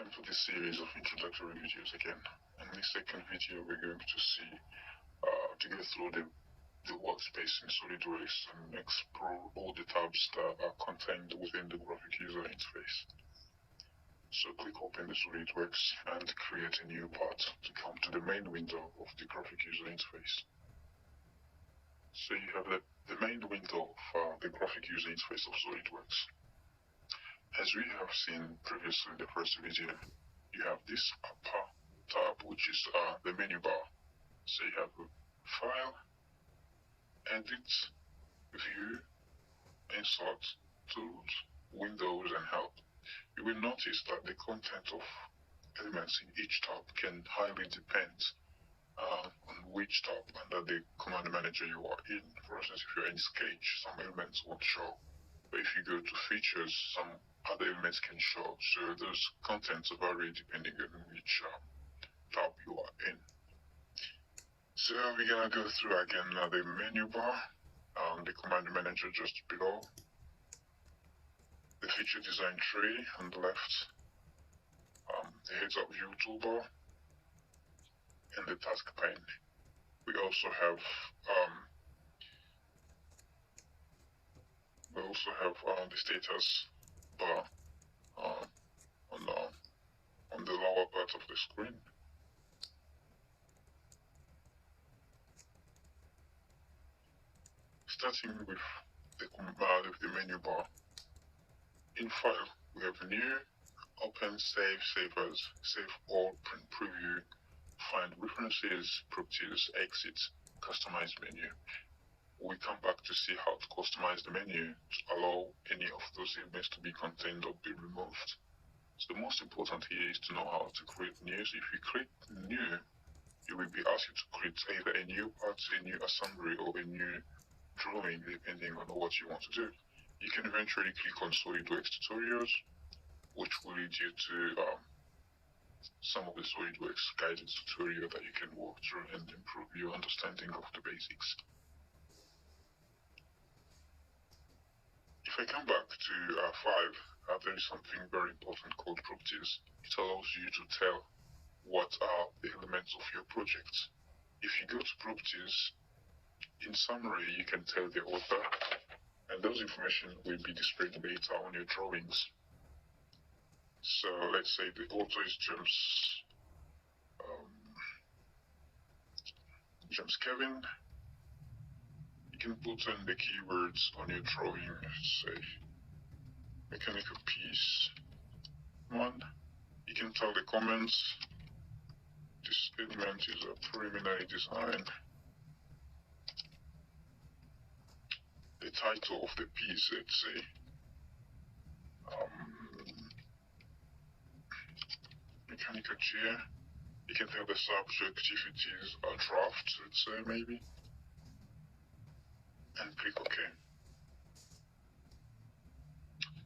Welcome to this series of introductory videos again. In this second video, we're going to see to go through the workspace in Solidworks and explore all the tabs that are contained within the graphic user interface. So click open the Solidworks and create a new part to come to the main window of the graphic user interface. So you have the main window of the graphic user interface of Solidworks. As we have seen previously in the first video, you have this upper tab, which is the menu bar. So you have File, Edit, View, Insert, Tools, Windows, and Help. You will notice that the content of elements in each tab can highly depend on which tab under the command manager you are in. For instance, if you're in Sketch, some elements won't show. But if you go to Features, some other elements can show. So those contents vary depending on which tab you are in. So we're gonna go through again the menu bar, the command manager just below, the feature design tree on the left, the heads up view toolbar, and the task pane. We also have the status bar on the lower part of the screen. Starting with the menu bar. In File, we have New, Open, Save, Save As, Save All, Print Preview, Find References, Properties, Exit, Customize Menu. We come back to see how to customize the menu to allow any of those elements to be contained or be removed. So the most important here is to know how to create new. So if you create new, you will be asked to create either a new part, a new assembly, or a new drawing, depending on what you want to do. You can eventually click on Solidworks tutorials, which will lead you to some of the Solidworks guided tutorial that you can walk through and improve your understanding of the basics. If I come back to 5, there is something very important called properties. It allows you to tell what are the elements of your project. If you go to properties, in summary, you can tell the author, and those information will be displayed later on your drawings. So let's say the author is James Kevin. You can put in the keywords on your drawing, say mechanical piece 1. You can tell the comments. This element is a preliminary design. The title of the piece, let's say mechanical chair. You can tell the subject if it is a draft, let's say maybe, and click OK.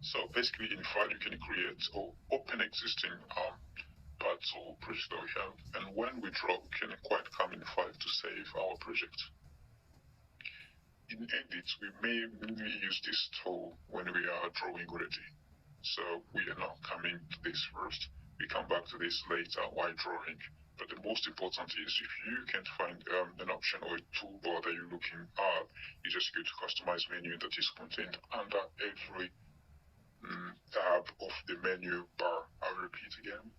So basically in File you can create or open existing parts or projects that we have, and when we draw we can quite come in File to save our project. In Edit we may use this tool when we are drawing already. So we are not coming to this first. We come back to this later while drawing. But the most important is if you can't find an option or a toolbar that you're looking at, you just go to Customize Menu that is contained under every tab of the menu bar. I'll repeat again.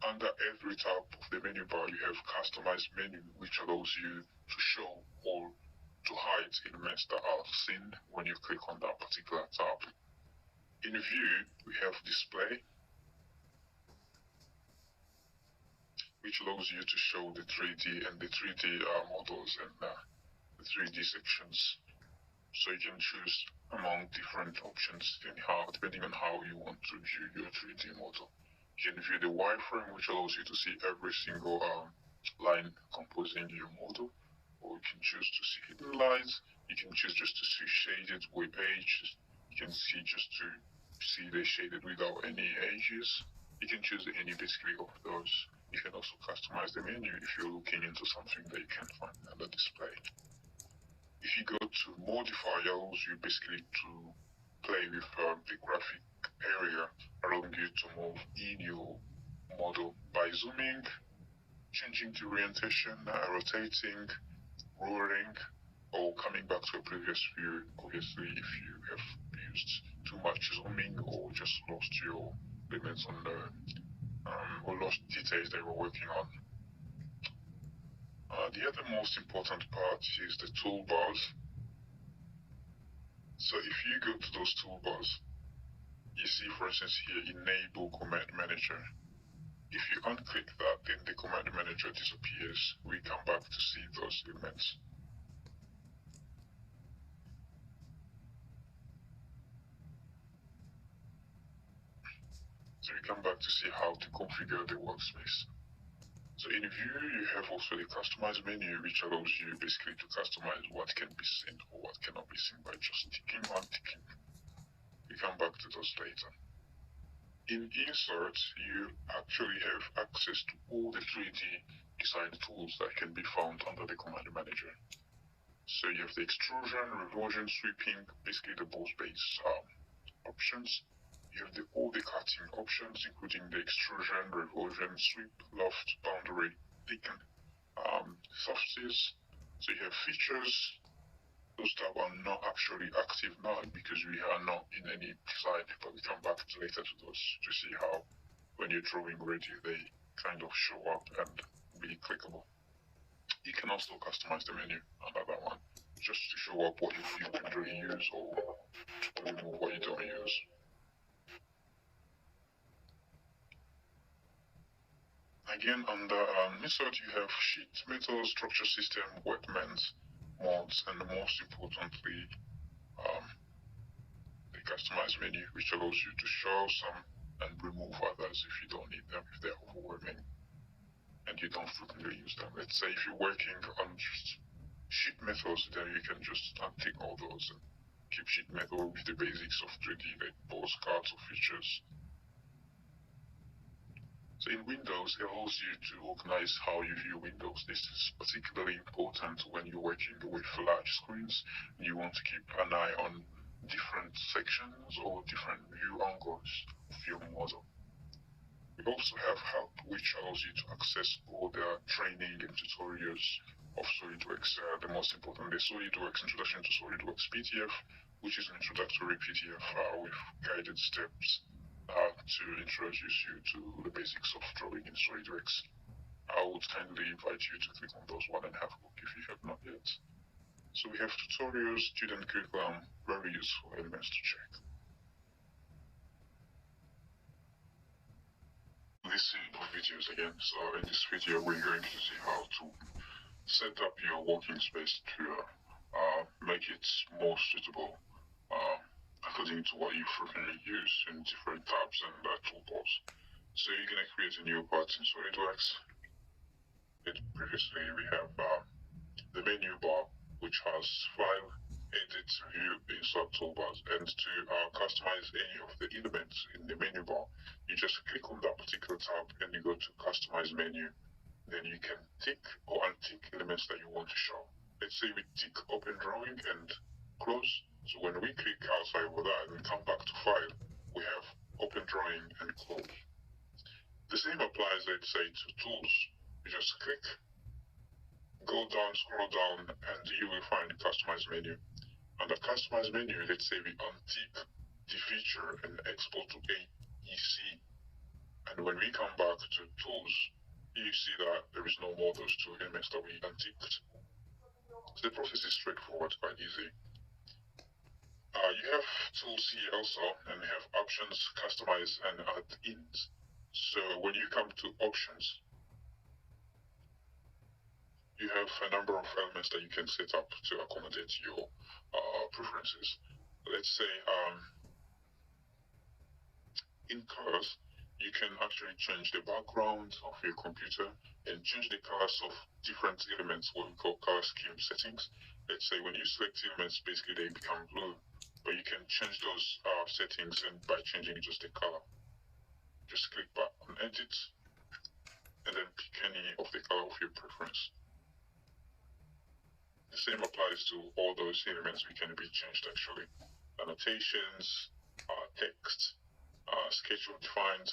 Under every tab of the menu bar, you have Customize Menu, which allows you to show or to hide elements that are seen when you click on that particular tab. In View, we have Display, which allows you to show the 3D and the 3D models and the 3D sections. So you can choose among different options depending on how you want to view your 3D model. You can view the wireframe, which allows you to see every single line composing your model, or you can choose to see hidden lines. You can choose just to see shaded with edges. You can see just to see the shaded without any edges. You can choose any basically of those. You can also customize the menu if you're looking into something that you can't find on the display. If you go to Modify, it allows you basically to play with the graphic area, allowing you to move in your model by zooming, changing the orientation, rotating, rolling, or coming back to a previous view. Obviously, if you have used too much zooming or just lost your limits on the or lost details they were working on. The other most important part is the toolbars. So if you go to those toolbars, you see, for instance, here, Enable Command Manager. If you unclick that, then the Command Manager disappears. We come back to see those elements. So we come back to see how to configure the workspace. So in View, you have also the Customize menu, which allows you basically to customize what can be seen or what cannot be seen by just ticking or unticking. We come back to those later. In Insert, you actually have access to all the 3D design tools that can be found under the Command Manager. So you have the extrusion, reversion, sweeping, basically the both base options. You have all the cutting options, including the extrusion, reversion, sweep, loft, boundary, thicken, surfaces. So you have features. Those tabs are not actually active now because we are not in any design, but we come back later to those to see how, when you're drawing ready, they kind of show up and be clickable. You can also customize the menu under that one, just to show up what you generally use or remove what you don't use. Again, under Insert, you have sheet metal, structure system, wetments, mods, and most importantly, the customize menu, which allows you to show some and remove others if you don't need them, if they're overwhelming and you don't frequently use them. Let's say if you're working on sheet metals, then you can just untick all those and keep sheet metal with the basics of 3D, like postcards or features. So in Windows, it allows you to organize how you view Windows. This is particularly important when you're working with large screens and you want to keep an eye on different sections or different view angles of your model. We also have Help, which allows you to access all the training and tutorials of Solidworks. The most important is Solidworks Introduction to Solidworks PDF, which is an introductory PDF with guided steps to introduce you to the basics of drawing in Solidworks. I would kindly invite you to click on those one and have a look if you have not yet. So we have tutorials, student curriculum, very useful elements to check. This series of videos again. So in this video, we're going to see how to set up your working space to make it more suitable according to what you frequently use in different tabs and toolbars. So you're going to create a new part in Solidworks. Previously, we have the menu bar, which has File, Edit, View, Insert toolbars, and to customize any of the elements in the menu bar, you just click on that particular tab and you go to Customize menu. Then you can tick or untick elements that you want to show. Let's say we tick Open Drawing and Close. So when we click outside of that and come back to File, we have Open Drawing and Close. The same applies, let's say, to Tools. You just click, go down, scroll down, and you will find the Customize menu. Under Customize menu, let's say we untick the feature and export to AEC. And when we come back to Tools, you see that there is no more those two elements that we unticked. So the process is straightforward, quite easy. You have tools here also, and you have options, customize, and add-ins. So when you come to options, you have a number of elements that you can set up to accommodate your preferences. Let's say in colors, you can actually change the background of your computer and change the colors of different elements, what we call color scheme settings. Let's say when you select elements, basically they become blue, but you can change those settings and by changing just the color. Just click back on Edit and then pick any of the color of your preference. The same applies to all those elements which can be changed actually. Annotations, text, schedule defined,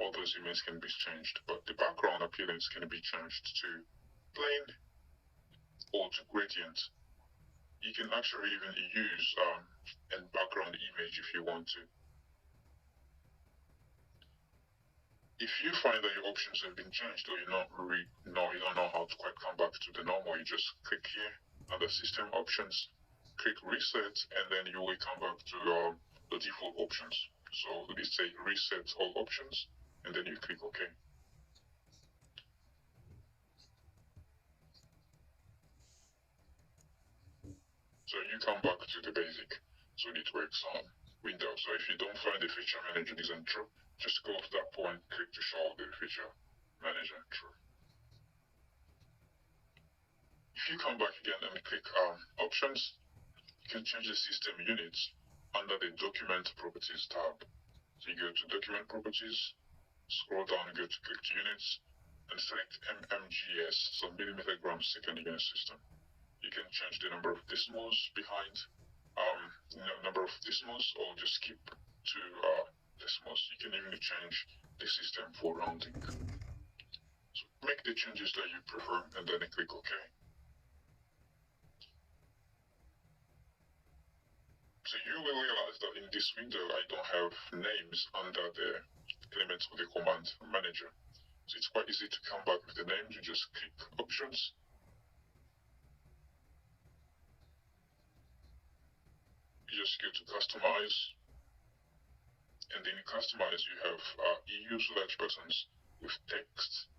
all those elements can be changed, but the background appearance can be changed to plain or to gradient. You can actually even use a background image if you want to. If you find that your options have been changed or you don't know how to quite come back to the normal, you just click here under System Options, click Reset, and then you will come back to the default options. So let's say Reset All Options, and then you click OK. So you come back to the basic Solidworks window. So if you don't find the feature manager isn't true, just go to that point, click to show the feature manager true. If you come back again and click options, you can change the system units under the document properties tab. So you go to document properties, scroll down and go to click to units, and select mmgs, so millimeter gram second unit system. You can change the number of decimals behind number of decimals, or just skip to decimals. You can even change the system for rounding. So make the changes that you prefer and then click OK. So you will realize that in this window I don't have names under the elements of the command manager. So it's quite easy to come back with the names. You just click options. You just go to customize, and then in customize you have use large buttons with text.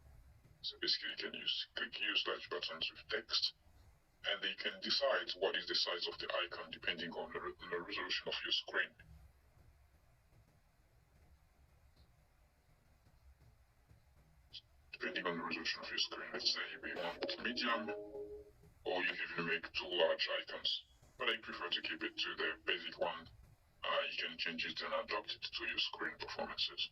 So basically you can click use large buttons with text, and then you can decide what is the size of the icon depending on the resolution of your screen. Depending on the resolution of your screen, let's say we want medium, or you can even make two large icons. But I prefer to keep it to the basic one. You can change it and adapt it to your screen performances.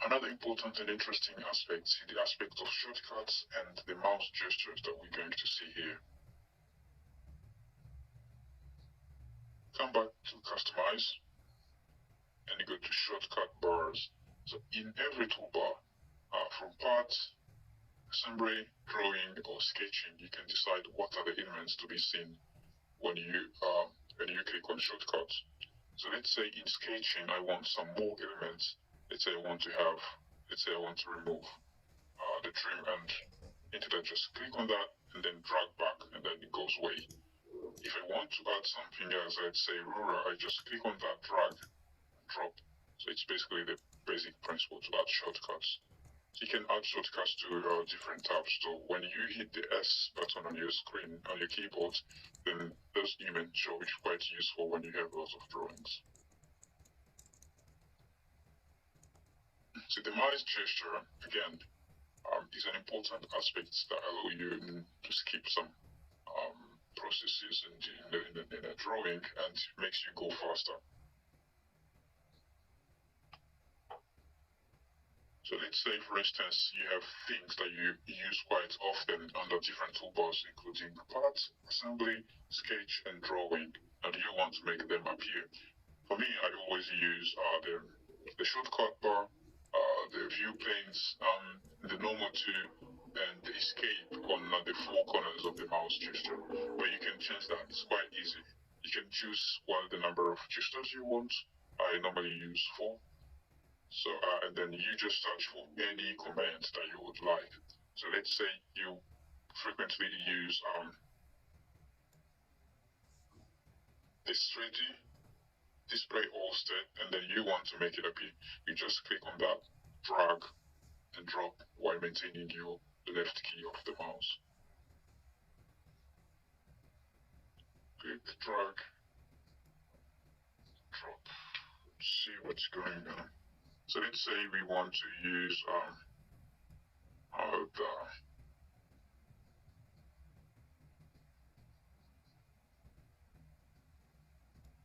Another important and interesting aspect is the aspect of shortcuts and the mouse gestures that we're going to see here. Come back to customize and you go to shortcut bars. So in every toolbar, from parts, assembly, drawing, or sketching, you can decide what are the elements to be seen when you click on shortcuts. So let's say in sketching I want some more elements. Let's say I want to remove the trim, and instead I just click on that and then drag back, and then it goes away. If I want to add something else, let's say ruler, I just click on that, drag, and drop. So it's basically the basic principle to add shortcuts. You can add shortcuts to different tabs. So when you hit the S button on your screen, on your keyboard, then those elements show, which is quite useful when you have lots of drawings. So the mouse gesture, again, is an important aspect that allow you to skip some processes in a drawing, and makes you go faster. So let's say, for instance, you have things that you use quite often under different toolbars, including part, assembly, sketch, and drawing, and you want to make them appear. For me, I always use the shortcut bar, the view planes, the normal 2, and the escape on the 4 corners of the mouse gesture. But you can change that. It's quite easy. You can choose the number of gestures you want. I normally use 4. So, and then you just search for any command that you would like. So let's say you frequently use this 3D, display all state, and then you want to make it appear. You just click on that, drag, and drop while maintaining your left key of the mouse. Click, drag, drop. Let's see what's going on. So let's say we want to use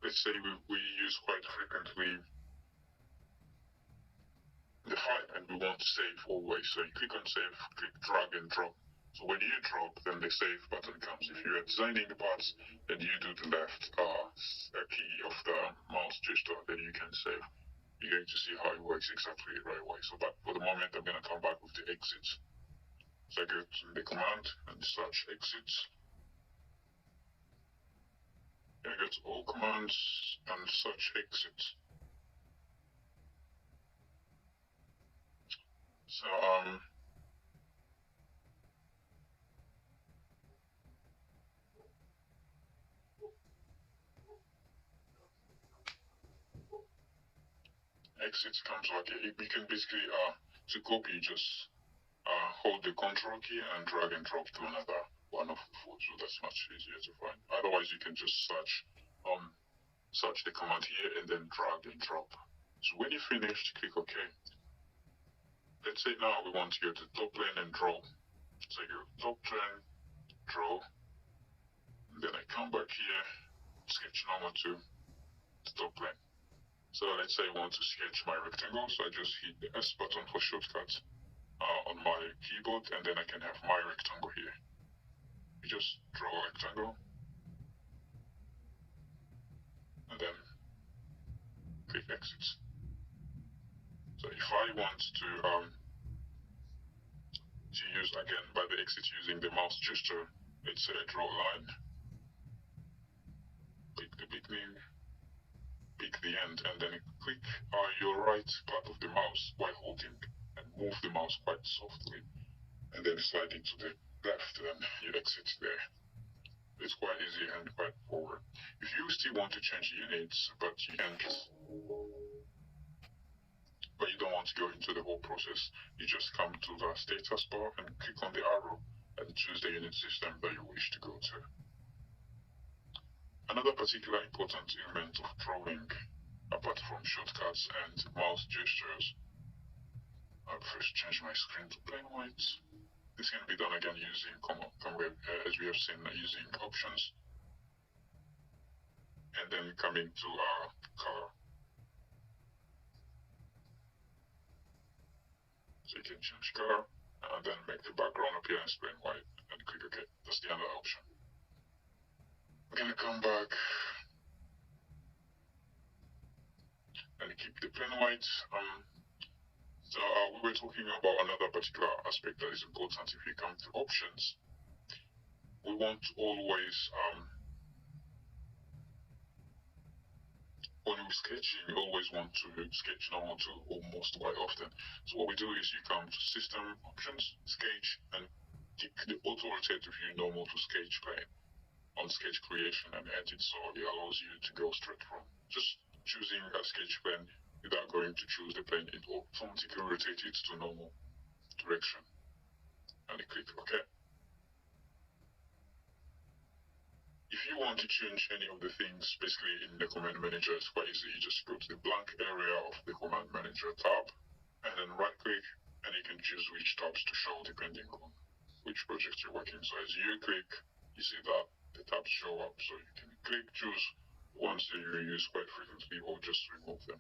let's say we use quite frequently the file, and we want to save always. So you click on save, click drag and drop, So when you drop, then the save button comes. If you are designing the parts, then you do the left key of the mouse gesture, then you can save. You're going to see how it works exactly right away. So, but for the moment, I'm going to come back with the exits. So I go to the command and search exits. I go to all commands and search exits. So exits comes back here. We can basically to copy, just hold the control key and drag and drop to another one of the four. So that's much easier to find. Otherwise, you can just search the command here and then drag and drop. So when you're finished, click OK. Let's say now we want to go to top plane and draw. So I go top plane, draw, and then I come back here, sketch normal to the top plane. So let's say I want to sketch my rectangle, so I just hit the S button for shortcuts on my keyboard, and then I can have my rectangle here. You just draw a rectangle, and then click exit. So if I want to use again by the exit using the mouse gesture, let's say I draw a line, pick the beginning, pick the end, and then click your right part of the mouse while holding and move the mouse quite softly, and then slide it to the left, then you exit there. It's quite easy and quite forward. If you still want to change units, but you don't want to go into the whole process, you just come to the status bar and click on the arrow and choose the unit system that you wish to go to. Another particular important element of drawing, apart from shortcuts and mouse gestures, I'll first change my screen to plain white. This can be done again using as we have seen, using options, and then coming to color. So you can change color and then make the background appearance plain white and click OK. That's the other option. We're gonna come back and keep the plain white. So we were talking about another particular aspect that is important. If you come to options, we want to always when we're sketching, you always want to sketch normal to almost quite often. So what we do is you come to System Options, Sketch, and tick the Auto Rotate View Normal to Sketch plane on Sketch Creation and Edit, so it allows you to go straight from just choosing a sketch plane without going to choose the plane. It automatically rotates it to normal direction. And you click OK. If you want to change any of the things, basically in the Command Manager, it's quite easy. You just go to the blank area of the Command Manager tab, and then right click, and you can choose which tabs to show depending on which project you're working. So as you click, you see that the tabs show up. So you can click, choose ones that you use quite frequently, or just remove them.